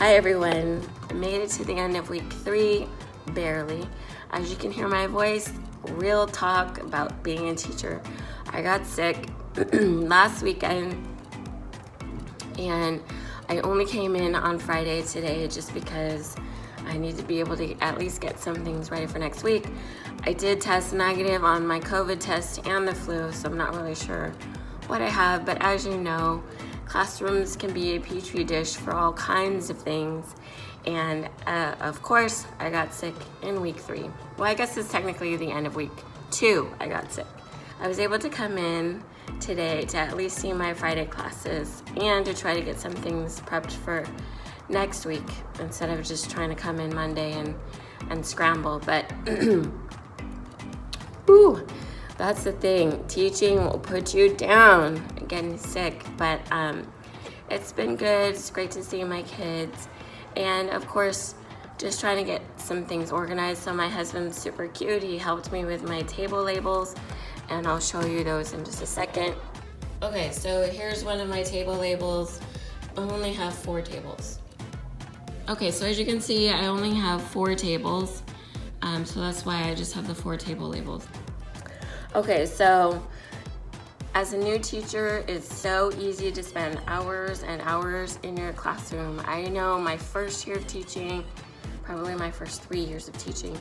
Hi everyone, I made it to the end of week 3, barely. As you can hear my voice, real talk about being a teacher. I got sick last weekend and I only came in on Friday today just because I need to be able to at least get some things ready for next week. I did test negative on my COVID test and the flu, so I'm not really sure what I have, but as you know, classrooms can be a petri dish for all kinds of things, and of course, I got sick in week 3. Well, I guess it's technically the end of week 2 I got sick. I was able to come in today to at least see my Friday classes and to try to get some things prepped for next week instead of just trying to come in Monday and scramble, but whew, that's the thing. Teaching will put you down, getting sick, but it's been good. It's great to see my kids. And of course, just trying to get some things organized. So my husband's super cute. He helped me with my table labels, and I'll show you those in just a second. Okay, so here's one of my table labels. I only have 4 tables. Okay, so as you can see, I only have 4 tables. So that's why I just have the 4 table labels. Okay, so as a new teacher, it's so easy to spend hours and hours in your classroom. I know my first year of teaching, probably my first 3 years of teaching,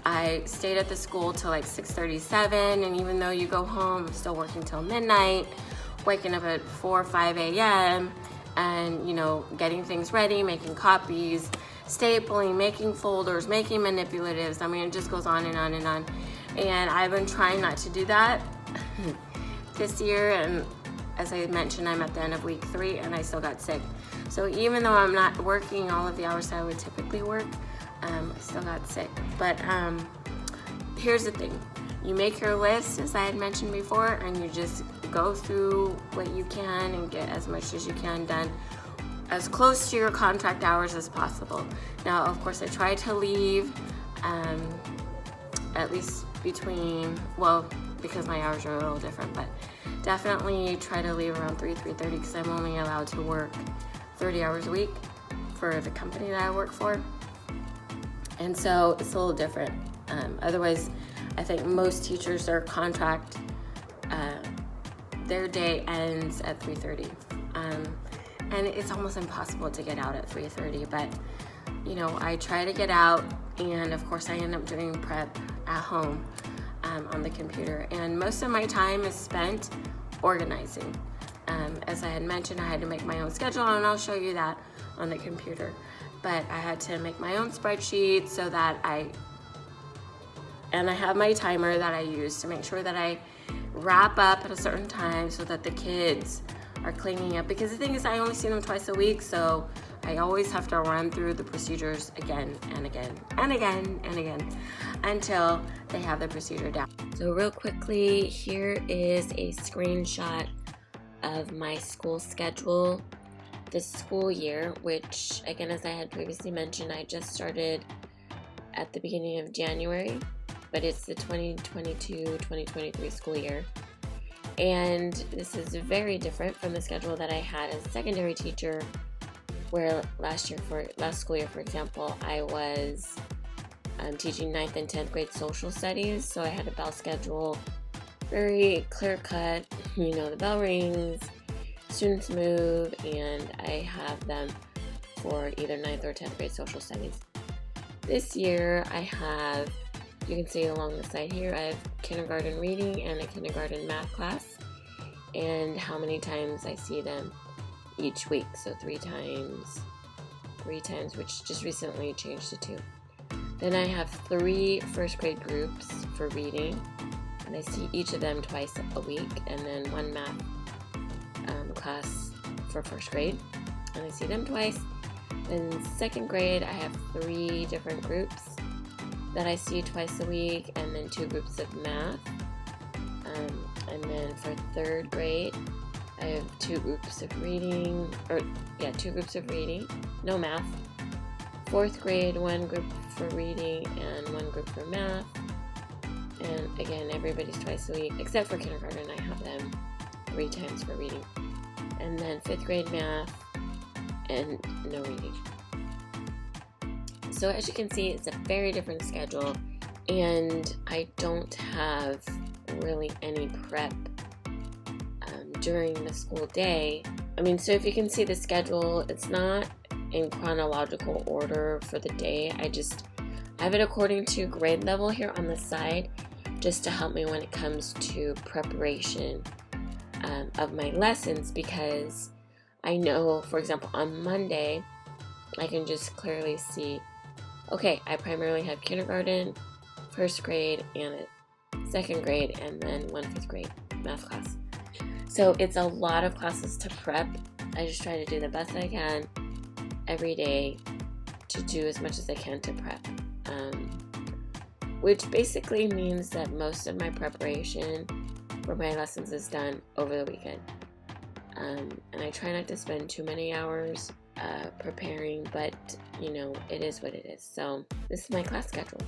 I stayed at the school till like 6:37, and even though you go home, I'm still working till midnight, waking up at 4 or 5 a.m., and getting things ready, making copies, stapling, making folders, making manipulatives. I mean, it just goes on and on and on. And I've been trying not to do that this year, and as I mentioned, I'm at the end of week 3 and I still got sick. So even though I'm not working all of the hours that I would typically work, I still got sick. But here's the thing. You make your list, as I had mentioned before, and you just go through what you can and get as much as you can done, as close to your contract hours as possible. Now, of course, I try to leave at least between, well, because my hours are a little different, but definitely try to leave around 3:30 because I'm only allowed to work 30 hours a week for the company that I work for. And so it's a little different. Otherwise, I think most teachers, their contract, their day ends at 3:30. And it's almost impossible to get out at 3:30, but I try to get out, and of course I end up doing prep at home on the computer, and most of my time is spent organizing. As I had mentioned, I had to make my own schedule, and I'll show you that on the computer, but I had to make my own spreadsheet so that I have my timer that I use to make sure that I wrap up at a certain time so that the kids are cleaning up, because the thing is I only see them twice a week, so I always have to run through the procedures again and again and again and again until they have the procedure down. So real quickly, here is a screenshot of my school schedule this school year, which again, as I had previously mentioned, I just started at the beginning of January, but it's the 2022-2023 school year. And this is very different from the schedule that I had as a secondary teacher, where last school year, for example, I was teaching 9th and 10th grade social studies, so I had a bell schedule, very clear cut, the bell rings, students move, and I have them for either 9th or 10th grade social studies. This year I have, you can see along the side here, I have kindergarten reading and a kindergarten math class, and how many times I see them each week. So 3 times, which just recently changed to 2. Then I have 3 first grade groups for reading, and I see each of them twice a week, and then 1 math class for first grade, and I see them twice. Then 2nd grade, I have 3 different groups that I see twice a week, and then 2 groups of math. And then for 3rd grade, I have 2 groups of reading, 2 groups of reading, no math. 4th grade, 1 group for reading and 1 group for math. And again, everybody's twice a week, except for kindergarten, I have them 3 times for reading. And then 5th grade math and no reading. So as you can see, it's a very different schedule, and I don't have really any prep during the school day. I mean, so if you can see the schedule, it's not in chronological order for the day. I have it according to grade level here on the side, just to help me when it comes to preparation of my lessons, because I know, for example, on Monday, I can just clearly see, okay, I primarily have kindergarten, first grade, and a second grade, and then one fifth grade math class. So it's a lot of classes to prep. I just try to do the best I can every day to do as much as I can to prep. Which basically means that most of my preparation for my lessons is done over the weekend. And I try not to spend too many hours preparing, but it is what it is. So this is my class schedule.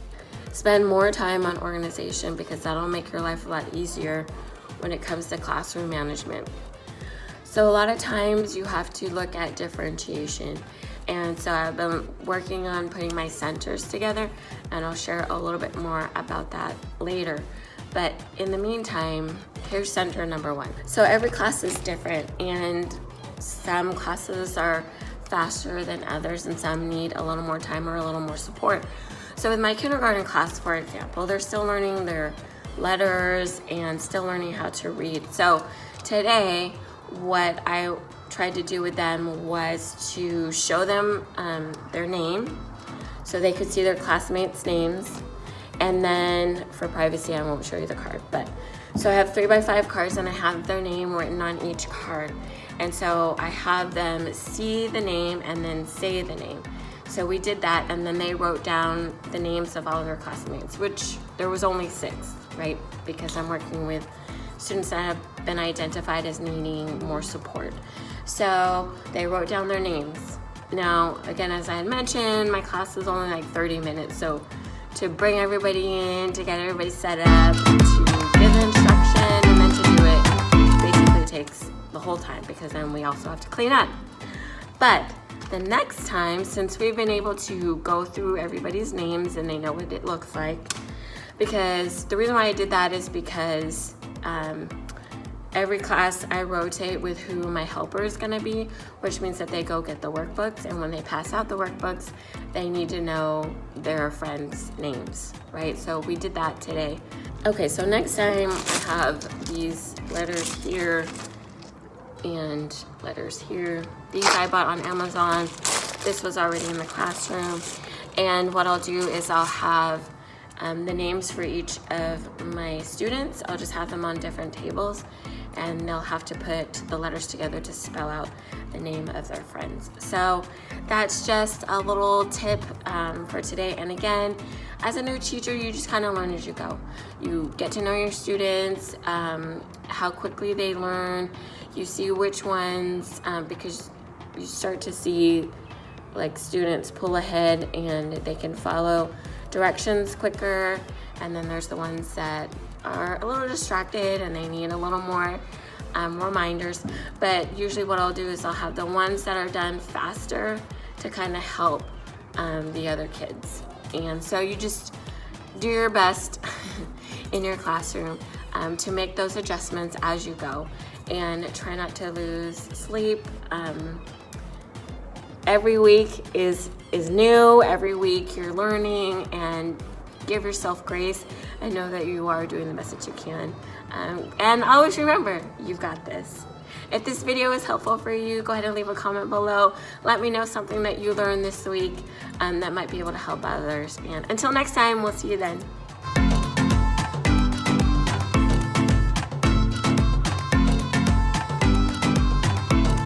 Spend more time on organization, because that'll make your life a lot easier when it comes to classroom management. So a lot of times you have to look at differentiation. And so I've been working on putting my centers together, and I'll share a little bit more about that later. But in the meantime, here's center number 1. So every class is different, and some classes are faster than others, and some need a little more time or a little more support. So with my kindergarten class, for example, they're still learning their letters and still learning how to read. So today, what I tried to do with them was to show them their name so they could see their classmates' names. And then for privacy, I won't show you the card, but so I have 3x5 cards, and I have their name written on each card. And so I have them see the name and then say the name. So we did that, and then they wrote down the names of all of their classmates, which there was only 6, right? Because I'm working with students that have been identified as needing more support. So they wrote down their names. Now, again, as I had mentioned, my class is only like 30 minutes. So to bring everybody in, to get everybody set up, to give the instruction, and then to do it basically takes the whole time, because then we also have to clean up. But the next time, since we've been able to go through everybody's names and they know what it looks like, because the reason why I did that is because every class I rotate with who my helper is going to be, which means that they go get the workbooks, and when they pass out the workbooks, they need to know their friends' names, right? So we did that today. Okay, so next time I have these letters here and letters here. These I bought on Amazon. This was already in the classroom. And what I'll do is I'll have the names for each of my students. I'll just have them on different tables, and they'll have to put the letters together to spell out the name of their friends. So that's just a little tip for today. And again, as a new teacher, you just kind of learn as you go. You get to know your students, how quickly they learn. You see which ones, because you start to see like students pull ahead and they can follow directions quicker, and then there's the ones that are a little distracted and they need a little more reminders. But usually what I'll do is I'll have the ones that are done faster to kind of help the other kids. And so you just do your best in your classroom to make those adjustments as you go, and try not to lose sleep. Every week is new. Every week you're learning, and give yourself grace and know that you are doing the best that you can. And always remember, you've got this. If this video is helpful for you, go ahead and leave a comment below. Let me know something that you learned this week that might be able to help others. And until next time, we'll see you then.